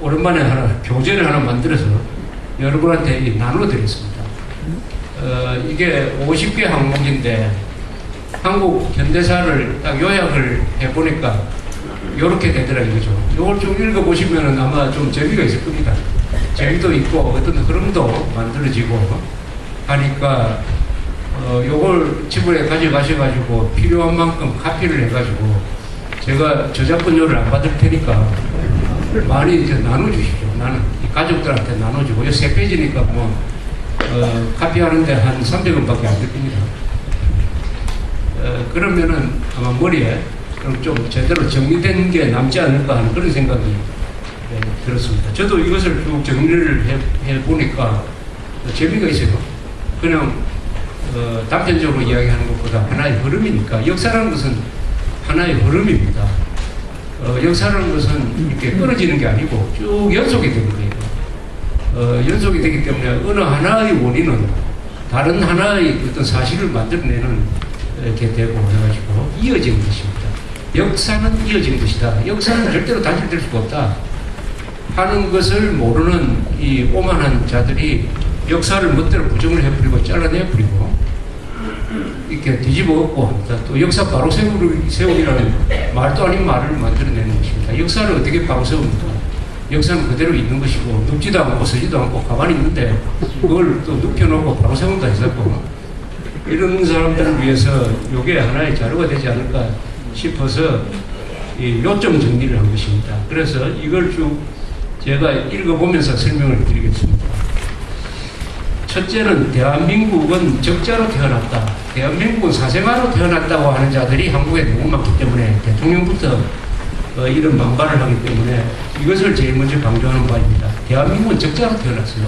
오랜만에 교재를 하나 만들어서 여러분한테 나눠드렸습니다. 이게 50개 항목인데 한국 현대사를 딱 요약을 해보니까 이렇게 되더라 이거죠. 이걸 좀 읽어보시면 아마 좀 재미가 있을 겁니다. 재미도 있고 어떤 흐름도 만들어지고 하니까 요걸 집에 가져가셔가지고 필요한 만큼 카피를 해가지고 제가 저작권료를 안 받을 테니까 많이 이제 나눠주십시오. 나는 가족들한테 나눠주고 이 3페이지니까 뭐 카피하는데 한 300원밖에 안 들 겁니다. 그러면은 아마 머리에 좀 제대로 정리된 게 남지 않을까 하는 그런 생각이 들었습니다. 저도 이것을 쭉 정리를 해보니까 재미가 있어요. 그냥 단편적으로 이야기하는 것보다 하나의 흐름이니까 역사라는 것은 하나의 흐름입니다. 역사라는 것은 이렇게 끊어지는 게 아니고 쭉 연속이 되는 거예요. 연속이 되기 때문에 어느 하나의 원인은 다른 하나의 어떤 사실을 만들어내는 이렇게 되고 해가지고 이어지는 것입니다. 역사는 이어지는 것이다. 역사는 절대로 단절될 수가 없다 하는 것을 모르는 이 오만한 자들이 역사를 멋대로 부정을 해버리고 잘라내버리고 이렇게 뒤집어 엎고 합니다. 또 역사 바로 세우기라는 말도 아닌 말을 만들어내는 것입니다. 역사를 어떻게 바로 세웁니까? 역사는 그대로 있는 것이고 눕지도 않고 서지도 않고 가만히 있는데 그걸 또 눕혀놓고 바로 세운다 했었고 이런 사람들을 위해서 이게 하나의 자료가 되지 않을까 싶어서 이 요점 정리를 한 것입니다. 그래서 이걸 쭉 제가 읽어보면서 설명을 드리겠습니다. 첫째는 대한민국은 적자로 태어났다. 대한민국은 사생아로 태어났다고 하는 자들이 한국에 너무 많기 때문에 대통령부터 이런 반발을 하기 때문에 이것을 제일 먼저 강조하는 바입니다. 대한민국은 적자로 태어났어요.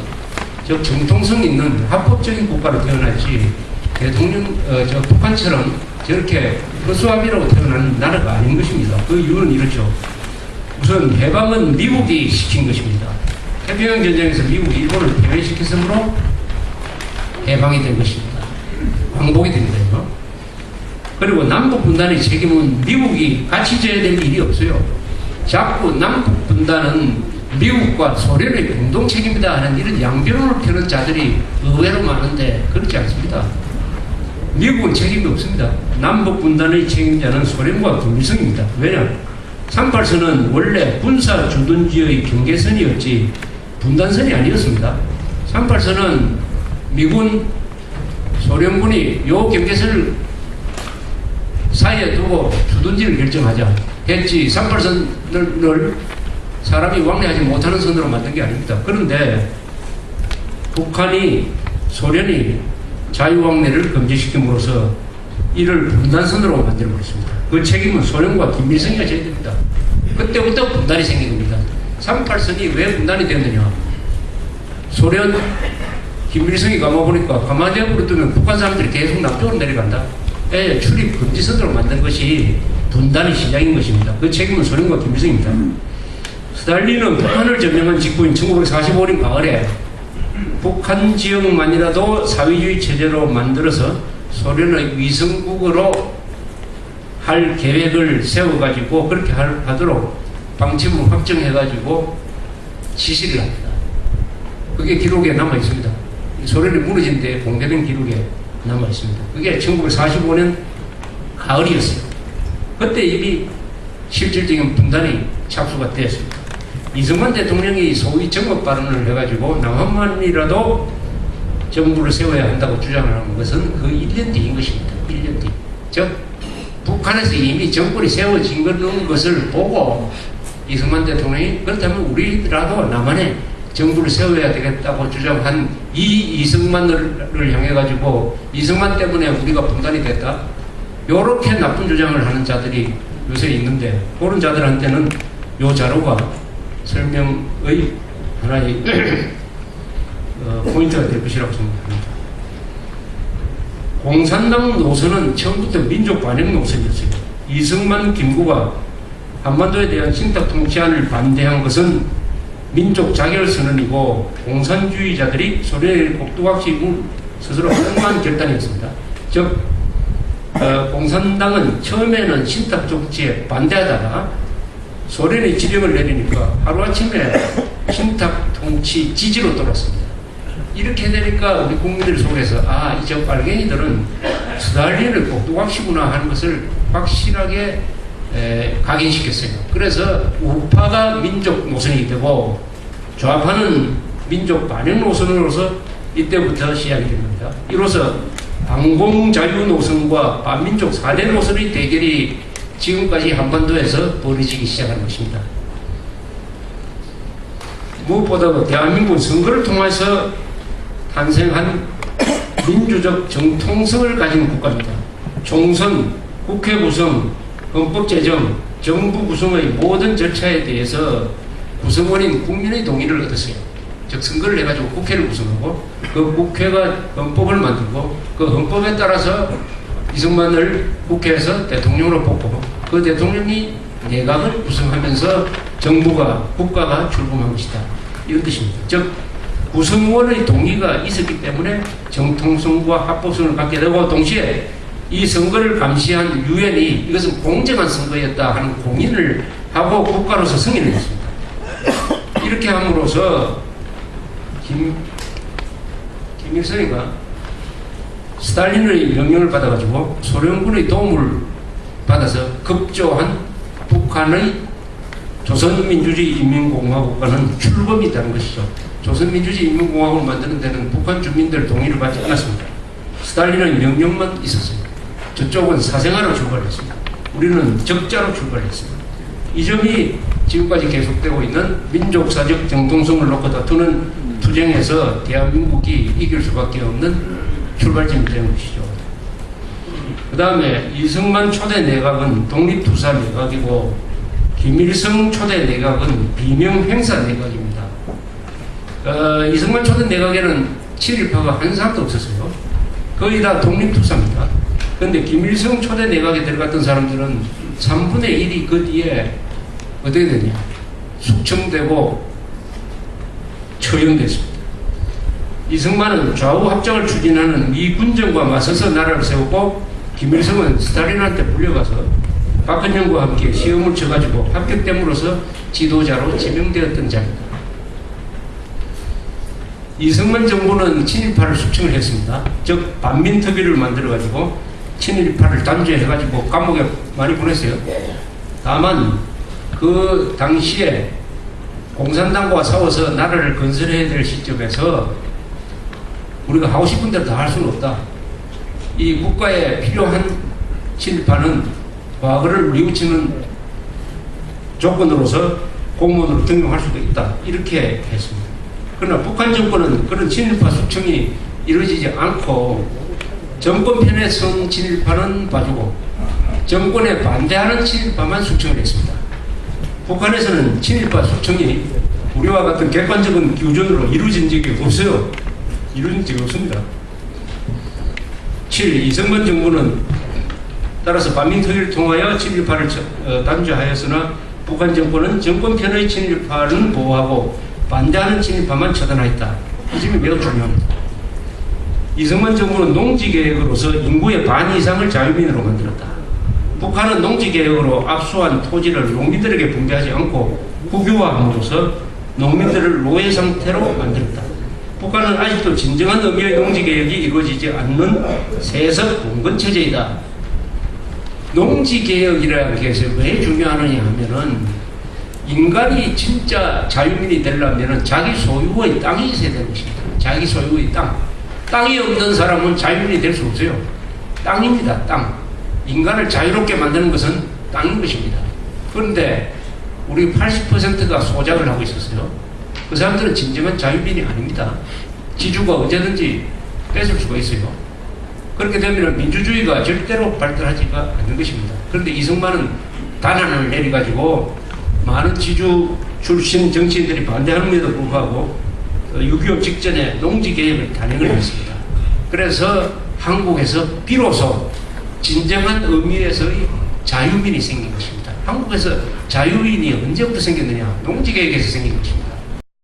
즉 정통성 있는 합법적인 국가로 태어났지 북한처럼 저렇게 허수아비라고 태어난 나라가 아닌 것입니다. 그 이유는 이렇죠. 우선 해방은 미국이 시킨 것입니다. 태평양 전쟁에서 미국이 일본을 패배시켰으므로 해방이 된 것입니다. 광복이 된 거예요. 그리고 남북 분단의 책임은 미국이 같이 져야 될 일이 없어요. 자꾸 남북 분단은 미국과 소련의 공동 책임이다 하는 이런 양변을 펴는 자들이 의외로 많은데 그렇지 않습니다. 미국은 책임이 없습니다. 남북 분단의 책임자는 소련과 김일성입니다. 왜냐? 38선은 원래 군사 주둔지의 경계선이었지 분단선이 아니었습니다. 38선은 미군, 소련군이 요 경계선을 사이에 두고 주둔지를 결정하자 했지 38선을 사람이 왕래하지 못하는 선으로 만든 게 아닙니다. 그런데 북한이 소련이 자유왕래를 금지시킴으로써 이를 분단선으로 만들어버렸습니다. 그 책임은 소련과 김일성이가 져야 됩니다. 그때부터 분단이 생긴 겁니다. 38선이 왜 분단이 됐느냐? 소련, 김일성이 감아보니까 가만히 해버렸더니 북한 사람들이 계속 남쪽으로 내려간다. 출입 금지선으로 만든 것이 분단의 시작인 것입니다. 그 책임은 소련과 김일성입니다. 스탈린은 북한을 점령한 직후인 1945년 가을에 북한 지역만이라도 사회주의 체제로 만들어서 소련의 위성국으로 할 계획을 세워가지고 그렇게 하도록 방침을 확정해가지고 지시를 합니다. 그게 기록에 남아있습니다. 소련이 무너진 데 공개된 기록에 남아있습니다. 그게 1945년 가을이었어요. 그때 이미 실질적인 분단이 착수가 되었습니다. 이승만 대통령이 소위 정법 발언을 해가지고 남한만이라도 정부를 세워야 한다고 주장을 하는 것은 그 1년 뒤인 것입니다. 1년 뒤. 즉 북한에서 이미 정권이 세워진 것을 보고 이승만 대통령이 그렇다면 우리라도 남한에 정부를 세워야 되겠다고 주장한 이 이승만을 향해 가지고 이승만 때문에 우리가 분단이 됐다. 요렇게 나쁜 주장을 하는 자들이 요새 있는데 그런 자들한테는 요 자료가 설명의 하나의 포인트가 될 것이라고 생각합니다. 공산당 노선은 처음부터 민족 반영 노선이었어요. 이승만, 김구가 한반도에 대한 신탁 통치안을 반대한 것은 민족 자결 선언이고 공산주의자들이 소련의 꼭두각시 스스로 엉망한 결단이었습니다. 즉 공산당은 처음에는 신탁 정치에 반대하다가 소련이 지령을 내리니까 하루아침에 신탁 통치 지지로 돌았습니다. 이렇게 되니까 우리 국민들 속에서 아, 이 저 빨갱이들은 스탈린을 꼭두각시구나 하는 것을 확실하게 각인시켰어요. 그래서 우파가 민족 노선이 되고 좌파는 민족 반영 노선으로서 이때부터 시작이 됩니다. 이로써 반공자유 노선과 반민족 4대 노선의 대결이 지금까지 한반도에서 벌어지기 시작한 것입니다. 무엇보다도 대한민국 선거를 통해서 탄생한 민주적 정통성을 가진 국가입니다. 총선, 국회 구성, 헌법 제정, 정부 구성의 모든 절차에 대해서 구성원인 국민의 동의를 얻었어요. 즉 선거를 해가지고 국회를 구성하고 그 국회가 헌법을 만들고 그 헌법에 따라서 이승만을 국회에서 대통령으로 뽑고 그 대통령이 내각을 구성하면서 정부가 국가가 출범한 것이다. 이런 뜻입니다. 즉 구성원의 동의가 있었기 때문에 정통성과 합법성을 갖게 되고 동시에 이 선거를 감시한 유엔이 이것은 공정한 선거였다 하는 공인을 하고 국가로서 승인을 했습니다. 이렇게 함으로써 김일성이가 스탈린의 명령을 받아가지고 소련군의 도움을 받아서 급조한 북한의 조선민주주의 인민공화국과는 출범이 있다는 것이죠. 조선민주주의 인민공화국을 만드는 데는 북한 주민들 동의를 받지 않았습니다. 스탈린의 명령만 있었어요. 저쪽은 사생아로 출발했습니다. 우리는 적자로 출발했습니다. 이 점이 지금까지 계속되고 있는 민족사적 정통성을 놓고 다투는 투쟁에서 대한민국이 이길 수밖에 없는 출발점이 되는 것이죠. 그 다음에 이승만 초대 내각은 독립투사 내각이고 김일성 초대 내각은 비명행사 내각입니다. 이승만 초대 내각에는 친일파가 한 사람도 없었어요. 거의 다 독립투사입니다. 그런데 김일성 초대 내각에 들어갔던 사람들은 3분의 1이 그 뒤에 어떻게 되냐? 숙청되고 처형됐습니다. 이승만은 좌우 합작을 추진하는 미 군정과 맞서서 나라를 세웠고 김일성은 스탈린한테 불려가서 박근영과 함께 시험을 쳐가지고 합격됨으로써 지도자로 지명되었던 자입니다. 이승만 정부는 친일파를 숙청을 했습니다. 즉 반민특위를 만들어가지고 친일파를 단죄해가지고 감옥에 많이 보냈어요. 다만 그 당시에 공산당과 싸워서 나라를 건설해야 될 시점에서 우리가 하고 싶은 대로 다 할 수는 없다. 이 국가에 필요한 친일파는 과거를 뉘우치는 조건으로서 공무원으로 등용할 수도 있다. 이렇게 했습니다. 그러나 북한 정권은 그런 친일파 숙청이 이루어지지 않고 정권편에 선 친일파는 봐주고 정권에 반대하는 친일파만 숙청을 했습니다. 북한에서는 친일파 숙청이 우리와 같은 객관적인 기준으로 이루어진 적이 없어요. 이루어진 적이 없습니다. 7. 이승만 정부는 따라서 반민특위를 통하여 친일파를 단죄하였으나 북한 정권은 정권편의 친일파는 보호하고 반대하는 친일파만 처단하였다. 이 점이 매우 중요합니다. 이승만 정부는 농지개혁으로서 인구의 반 이상을 자유민으로 만들었다. 북한은 농지개혁으로 압수한 토지를 농민들에게 분배하지 않고 국유화함으로써 농민들을 노예 상태로 만들었다. 북한은 아직도 진정한 의미의 농지개혁이 이루어지지 않는 세습 봉건체제이다. 농지개혁이라는 것이 왜 중요하느냐 하면은 인간이 진짜 자유민이 되려면 자기 소유의 땅이 있어야 되는 것입니다. 자기 소유의 땅. 땅이 없는 사람은 자유민이 될 수 없어요. 땅입니다. 땅. 인간을 자유롭게 만드는 것은 땅인 것입니다. 그런데 우리 80%가 소작을 하고 있었어요. 그 사람들은 진정한 자유민이 아닙니다. 지주가 언제든지 뺏을 수가 있어요. 그렇게 되면 민주주의가 절대로 발달하지가 않는 것입니다. 그런데 이승만은 단안을 내려가지고 많은 지주 출신 정치인들이 반대함에도 불구하고 6.25 직전에 농지개혁을 단행을 했습니다. 그래서 한국에서 비로소 진정한 의미에서의 자유민이 생긴 것입니다. 한국에서 자유민이 언제부터 생겼느냐? 농지개혁에서 생긴 것입니다.